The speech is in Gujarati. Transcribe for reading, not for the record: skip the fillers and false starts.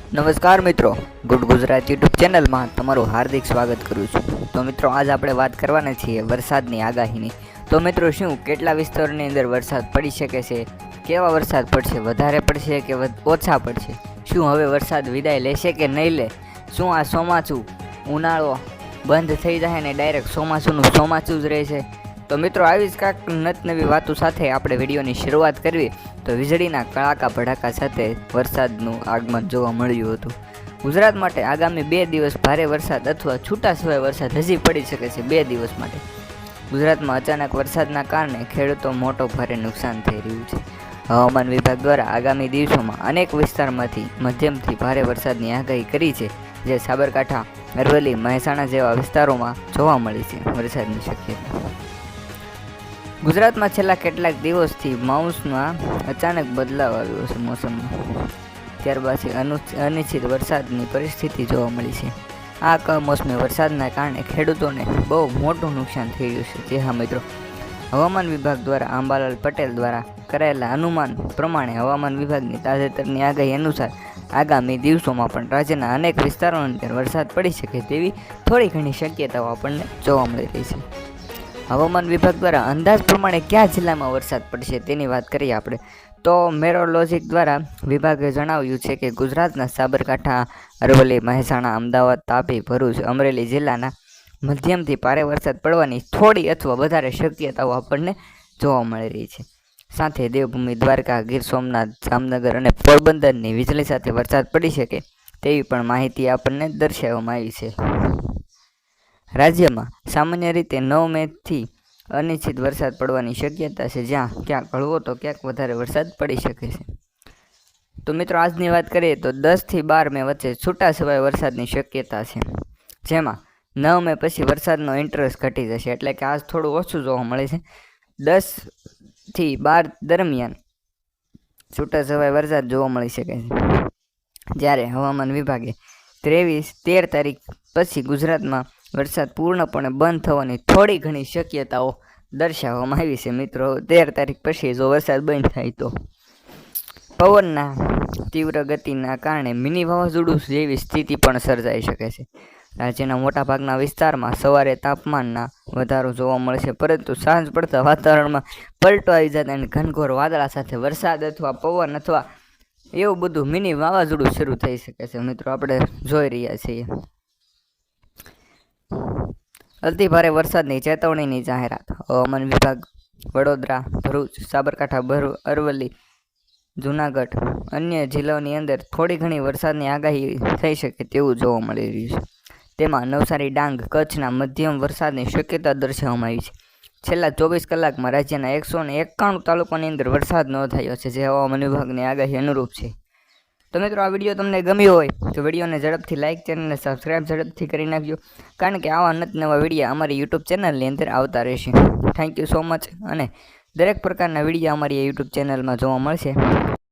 નમસ્કાર મિત્રો, ગુડ ગુજરાત યુટ્યુબ ચેનલમાં તમારું હાર્દિક સ્વાગત કરું છું। તો મિત્રો આજ આપણે વાત કરવાના છીએ વરસાદની આગાહીની। તો મિત્રો શું કેટલા વિસ્તારોની અંદર વરસાદ પડી શકે છે, કેવા વરસાદ પડશે, વધારે પડશે કે ઓછા પડશે, શું હવે વરસાદ વિદાય લેશે કે નહીં લે, શું આ ચોમાસું ઉનાળો બંધ થઈ જાય ને ડાયરેક્ટ ચોમાસુનું ચોમાસું જ રહેશે। તો મિત્રો આવી જ કાંઈક નવી વાતો સાથે આપણે વિડીયોની શરૂઆત કરવી તો વીજળીના કડાકા ભડાકા સાથે વરસાદનું આગમન જોવા મળ્યું હતું। ગુજરાત માટે આગામી 2 દિવસ ભારે વરસાદ અથવા છૂટાછવાયા વરસાદ હજી પડી શકે છે। 2 દિવસ માટે ગુજરાતમાં અચાનક વરસાદના કારણે ખેડૂતો મોટો ભારે નુકસાન થઈ રહ્યું છે। હવામાન વિભાગ દ્વારા આગામી દિવસોમાં અનેક વિસ્તારમાંથી મધ્યમથી ભારે વરસાદની આગાહી કરી છે, જે સાબરકાંઠા, અરવલ્લી, મહેસાણા જેવા વિસ્તારોમાં જોવા મળી છે વરસાદની શક્યતા। ગુજરાતમાં છેલ્લા કેટલાક દિવસથી માઉસમાં અચાનક બદલાવ આવ્યો છે મોસમમાં, ત્યારબાદથી અનિશ્ચિત વરસાદની પરિસ્થિતિ જોવા મળી છે। આ કમોસમી વરસાદના કારણે ખેડૂતોને બહુ મોટું નુકસાન થઈ રહ્યું છે। જે હા મિત્રો, હવામાન વિભાગ દ્વારા અંબાલાલ પટેલ દ્વારા કરાયેલા અનુમાન પ્રમાણે હવામાન વિભાગની તાજેતરની આગાહી અનુસાર આગામી દિવસોમાં પણ રાજ્યના અનેક વિસ્તારોની અંદર વરસાદ પડી શકે તેવી થોડી ઘણી શક્યતાઓ આપણને જોવા મળી રહી છે। હવામાન વિભાગ દ્વારા અંદાજ પ્રમાણે કયા જિલ્લામાં વરસાદ પડશે તેની વાત કરીએ આપણે તો મેરોલોજીક દ્વારા વિભાગે જણાવ્યું છે કે ગુજરાતના સાબરકાંઠા, અરવલ્લી, મહેસાણા, અમદાવાદ, તાપી, ભરૂચ, અમરેલી જિલ્લાના મધ્યમથી ભારે વરસાદ પડવાની થોડી અથવા વધારે શક્યતાઓ આપણને જોવા મળી રહી છે। સાથે દેવભૂમિ દ્વારકા, ગીર સોમનાથ, જામનગર અને પોરબંદરની વીજળી સાથે વરસાદ પડી શકે તેવી પણ માહિતી આપણને દર્શાવવામાં આવી છે। રાજ્યમાં સામાન્ય રીતે 9 મેથી અનિશ્ચિત વરસાદ પડવાની શક્યતા છે, જ્યાં ક્યાંક હળવો તો ક્યાંક વધારે વરસાદ પડી શકે છે। તો મિત્રો આજની વાત કરીએ તો 10 થી 12 મે વચ્ચે છૂટાછવાયા વરસાદની શક્યતા છે, જેમાં 9 મે પછી વરસાદનો ઇન્ટરેસ્ટ ઘટી જશે, એટલે કે આજ થોડું ઓછું જોવા મળે છે। 10 થી 12 દરમિયાન છૂટાછવાયા વરસાદ જોવા મળી શકે છે, જ્યારે હવામાન વિભાગે 13 તારીખ પછી ગુજરાતમાં વરસાદ પૂર્ણપણે બંધ થવાની થોડી ઘણી શક્યતાઓ દર્શાવવામાં આવી છે। મિત્રો 13 તારીખ પછી જો વરસાદ બંધ થાય તો પવનના તીવ્ર ગતિના કારણે મિની વાવાઝોડું જેવી સ્થિતિ પણ સર્જાઈ શકે છે। રાજ્યના મોટાભાગના વિસ્તારમાં સવારે તાપમાનના વધારો જોવા મળશે, પરંતુ સાંજ પડતા વાતાવરણમાં પલટો આવી જતા અને ઘનઘોર વાદળા સાથે વરસાદ અથવા પવન અથવા એવું બધું મિની વાવાઝોડું શરૂ થઈ શકે છે। મિત્રો આપણે જોઈ રહ્યા છીએ। અતિ ભારે વરસાદની ચેતવણીની જાહેરાત હવામાન વિભાગ વડોદરા, ભરૂચ, સાબરકાંઠા, અરવલ્લી, જૂનાગઢ અન્ય જિલ્લાઓની અંદર થોડી ઘણી વરસાદની આગાહી થઈ શકે તેવું જોવા મળી રહ્યું છે। તેમાં નવસારી, ડાંગ, કચ્છના મધ્યમ વરસાદની શક્યતા દર્શાવવામાં આવી છે। છેલ્લા 24 કલાકમાં રાજ્યના 191 તાલુકાની અંદર વરસાદ નોંધાયો છે, જે હવામાન વિભાગની આગાહી અનુરૂપ છે। તો મિત્રો આ વિડીયો તમને ગમ્યો હોય તો વિડીયોને ઝડપથી લાઇક, ચેનલને સબસ્ક્રાઈબ ઝડપથી કરી નાખજો, કારણ કે આવા નવા વિડીયો અમારી યુટ્યુબ ચેનલની અંદર આવતા રહેશે। થેન્ક યુ સો મચ, અને દરેક પ્રકારના વિડીયો અમારી યુટ્યુબ ચેનલમાં જોવા મળશે।